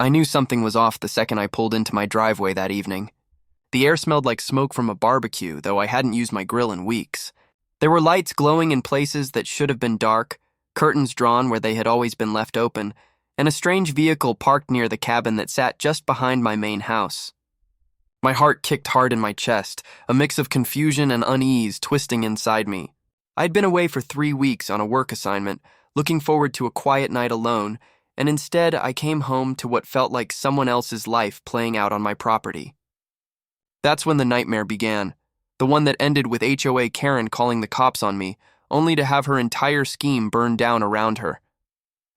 I knew something was off the second I pulled into my driveway that evening. The air smelled like smoke from a barbecue, though I hadn't used my grill in weeks. There were lights glowing in places that should have been dark, curtains drawn where they had always been left open, and a strange vehicle parked near the cabin that sat just behind my main house. My heart kicked hard in my chest, a mix of confusion and unease twisting inside me. I'd been away for 3 weeks on a work assignment, looking forward to a quiet night alone, and instead I came home to what felt like someone else's life playing out on my property. That's when the nightmare began, the one that ended with HOA Karen calling the cops on me, only to have her entire scheme burn down around her.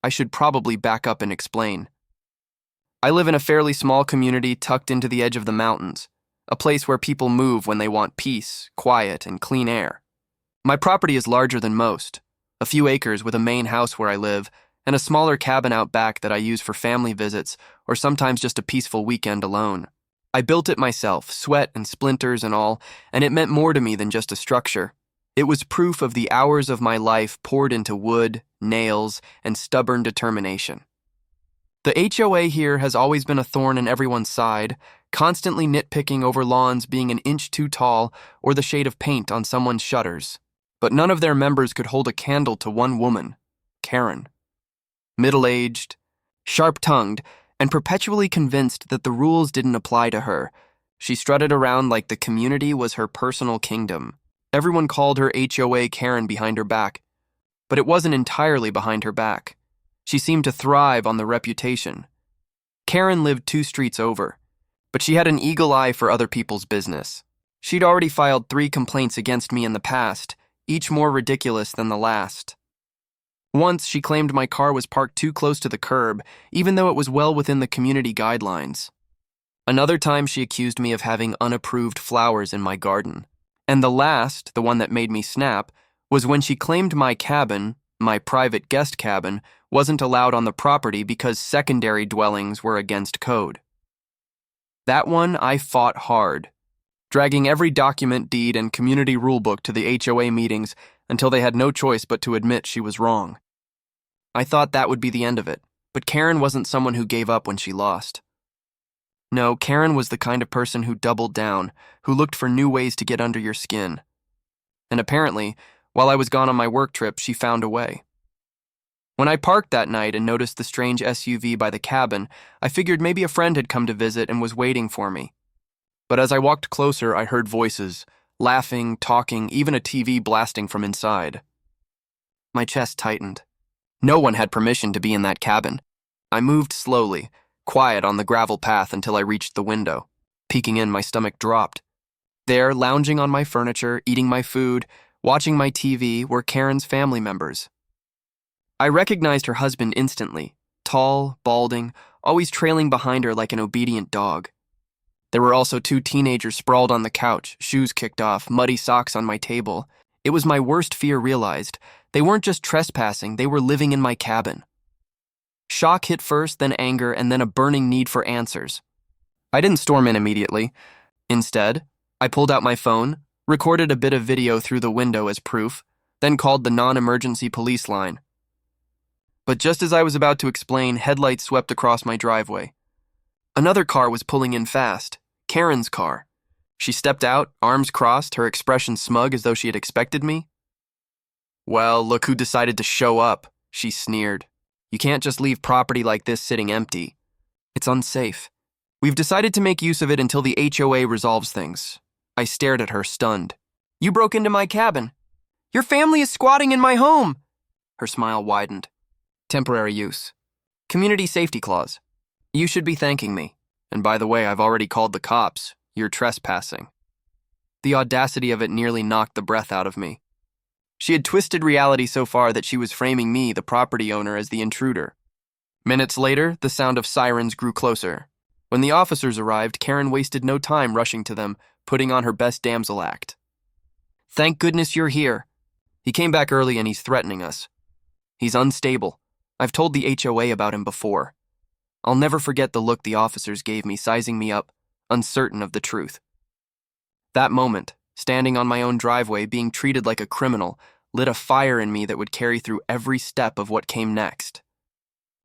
I should probably back up and explain. I live in a fairly small community tucked into the edge of the mountains, a place where people move when they want peace, quiet, and clean air. My property is larger than most, a few acres with a main house where I live, and a smaller cabin out back that I use for family visits or sometimes just a peaceful weekend alone. I built it myself, sweat and splinters and all, and it meant more to me than just a structure. It was proof of the hours of my life poured into wood, nails, and stubborn determination. The HOA here has always been a thorn in everyone's side, constantly nitpicking over lawns being an inch too tall or the shade of paint on someone's shutters. But none of their members could hold a candle to one woman, Karen. Middle-aged, sharp-tongued, and perpetually convinced that the rules didn't apply to her, she strutted around like the community was her personal kingdom. Everyone called her HOA Karen behind her back, but it wasn't entirely behind her back. She seemed to thrive on the reputation. Karen lived 2 streets over, but she had an eagle eye for other people's business. She'd already filed 3 complaints against me in the past, each more ridiculous than the last. Once, she claimed my car was parked too close to the curb, even though it was well within the community guidelines. Another time, she accused me of having unapproved flowers in my garden. And the last, the one that made me snap, was when she claimed my cabin, my private guest cabin, wasn't allowed on the property because secondary dwellings were against code. That one I fought hard, dragging every document, deed, and community rulebook to the HOA meetings until they had no choice but to admit she was wrong. I thought that would be the end of it, but Karen wasn't someone who gave up when she lost. No, Karen was the kind of person who doubled down, who looked for new ways to get under your skin. And apparently, while I was gone on my work trip, she found a way. When I parked that night and noticed the strange SUV by the cabin, I figured maybe a friend had come to visit and was waiting for me. But as I walked closer, I heard voices, laughing, talking, even a TV blasting from inside. My chest tightened. No one had permission to be in that cabin. I moved slowly, quiet on the gravel path until I reached the window. Peeking in, my stomach dropped. There, lounging on my furniture, eating my food, watching my TV, were Karen's family members. I recognized her husband instantly, tall, balding, always trailing behind her like an obedient dog. There were also 2 teenagers sprawled on the couch, shoes kicked off, muddy socks on my table. It was my worst fear realized. They weren't just trespassing, they were living in my cabin. Shock hit first, then anger, and then a burning need for answers. I didn't storm in immediately. Instead, I pulled out my phone, recorded a bit of video through the window as proof, then called the non-emergency police line. But just as I was about to explain, headlights swept across my driveway. Another car was pulling in fast, Karen's car. She stepped out, arms crossed, her expression smug as though she had expected me. "Well, look who decided to show up," she sneered. "You can't just leave property like this sitting empty. It's unsafe. We've decided to make use of it until the HOA resolves things." I stared at her, stunned. "You broke into my cabin. Your family is squatting in my home." Her smile widened. "Temporary use. Community safety clause. You should be thanking me. And by the way, I've already called the cops. You're trespassing." The audacity of it nearly knocked the breath out of me. She had twisted reality so far that she was framing me, the property owner, as the intruder. Minutes later, the sound of sirens grew closer. When the officers arrived, Karen wasted no time rushing to them, putting on her best damsel act. "Thank goodness you're here. He came back early and he's threatening us. He's unstable. I've told the HOA about him before." I'll never forget the look the officers gave me, sizing me up, uncertain of the truth. That moment, standing on my own driveway, being treated like a criminal, lit a fire in me that would carry through every step of what came next.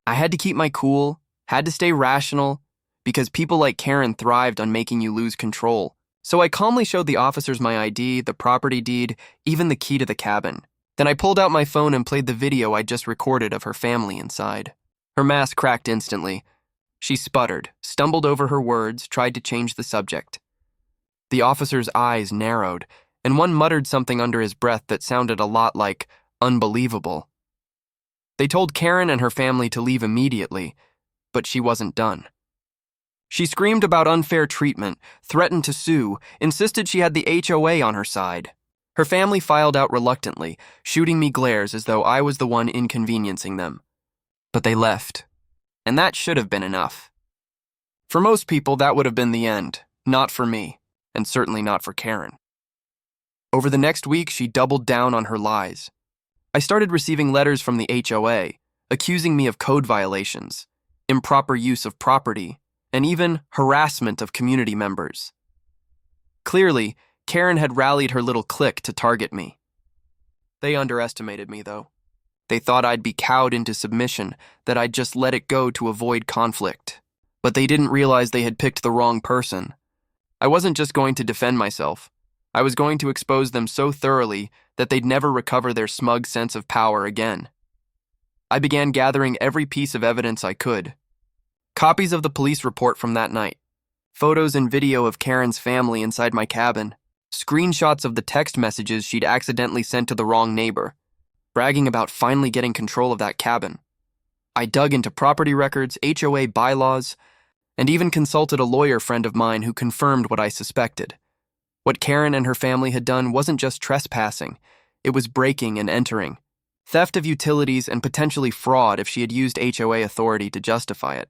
I had to keep my cool, Had to stay rational, because people like Karen thrived on making you lose control. So I calmly showed the officers my ID, the property deed, even the key to the cabin. Then I pulled out my phone and played the video I'd just recorded of her family inside. Her mask cracked instantly. She sputtered, stumbled over her words, tried to change the subject. The officer's eyes narrowed, and one muttered something under his breath that sounded a lot like unbelievable. They told Karen and her family to leave immediately, but she wasn't done. She screamed about unfair treatment, threatened to sue, insisted she had the HOA on her side. Her family filed out reluctantly, shooting me glares as though I was the one inconveniencing them. But they left, and that should have been enough. For most people, that would have been the end, not for me, and certainly not for Karen. Over the next week, she doubled down on her lies. I started receiving letters from the HOA, accusing me of code violations, improper use of property, and even harassment of community members. Clearly, Karen had rallied her little clique to target me. They underestimated me, though. They thought I'd be cowed into submission, that I'd just let it go to avoid conflict. But they didn't realize they had picked the wrong person. I wasn't just going to defend myself. I was going to expose them so thoroughly that they'd never recover their smug sense of power again. I began gathering every piece of evidence I could. Copies of the police report from that night, photos and video of Karen's family inside my cabin, screenshots of the text messages she'd accidentally sent to the wrong neighbor, bragging about finally getting control of that cabin. I dug into property records, HOA bylaws, and even consulted a lawyer friend of mine who confirmed what I suspected. What Karen and her family had done wasn't just trespassing, it was breaking and entering, theft of utilities, and potentially fraud if she had used HOA authority to justify it.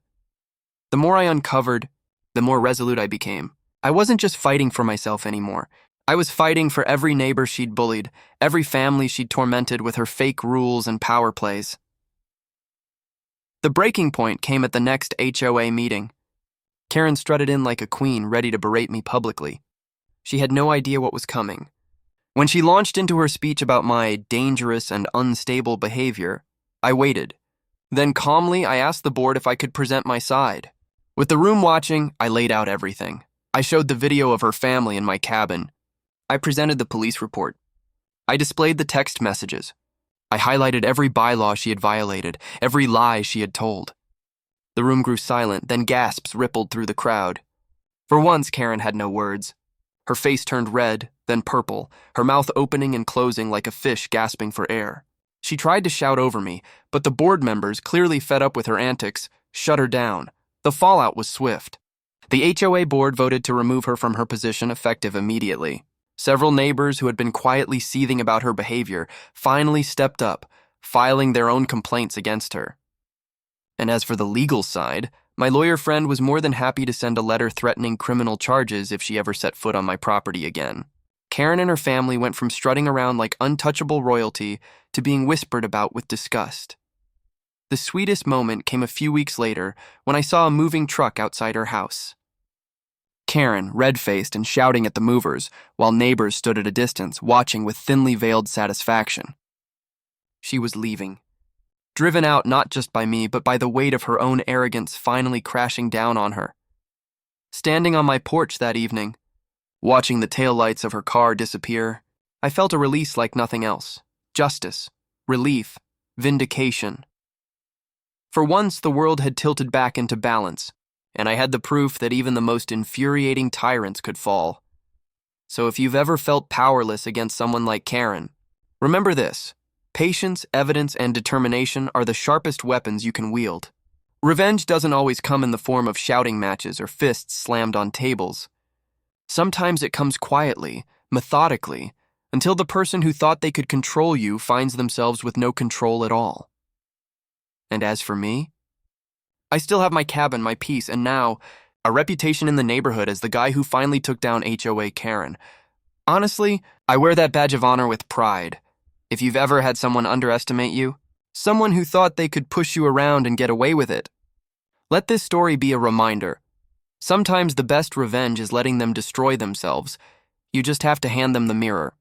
The more I uncovered, the more resolute I became. I wasn't just fighting for myself anymore. I was fighting for every neighbor she'd bullied, every family she'd tormented with her fake rules and power plays. The breaking point came at the next HOA meeting. Karen strutted in like a queen, ready to berate me publicly. She had no idea what was coming. When she launched into her speech about my dangerous and unstable behavior, I waited. Then calmly, I asked the board if I could present my side. With the room watching, I laid out everything. I showed the video of her family in my cabin. I presented the police report. I displayed the text messages. I highlighted every bylaw she had violated, every lie she had told. The room grew silent, then gasps rippled through the crowd. For once, Karen had no words. Her face turned red, then purple, her mouth opening and closing like a fish gasping for air. She tried to shout over me, but the board members, clearly fed up with her antics, shut her down. The fallout was swift. The HOA board voted to remove her from her position effective immediately. Several neighbors who had been quietly seething about her behavior finally stepped up, filing their own complaints against her. And as for the legal side, my lawyer friend was more than happy to send a letter threatening criminal charges if she ever set foot on my property again. Karen and her family went from strutting around like untouchable royalty to being whispered about with disgust. The sweetest moment came a few weeks later when I saw a moving truck outside her house. Karen, red-faced and shouting at the movers, while neighbors stood at a distance, watching with thinly veiled satisfaction. She was leaving. Driven out not just by me, but by the weight of her own arrogance finally crashing down on her. Standing on my porch that evening, watching the taillights of her car disappear, I felt a release like nothing else. Justice, relief, vindication. For once, the world had tilted back into balance, and I had the proof that even the most infuriating tyrants could fall. So if you've ever felt powerless against someone like Karen, remember this: patience, evidence, and determination are the sharpest weapons you can wield. Revenge doesn't always come in the form of shouting matches or fists slammed on tables. Sometimes it comes quietly, methodically, until the person who thought they could control you finds themselves with no control at all. And as for me, I still have my cabin, my peace, and now a reputation in the neighborhood as the guy who finally took down HOA Karen. Honestly, I wear that badge of honor with pride. If you've ever had someone underestimate you, someone who thought they could push you around and get away with it, let this story be a reminder. Sometimes the best revenge is letting them destroy themselves. You just have to hand them the mirror.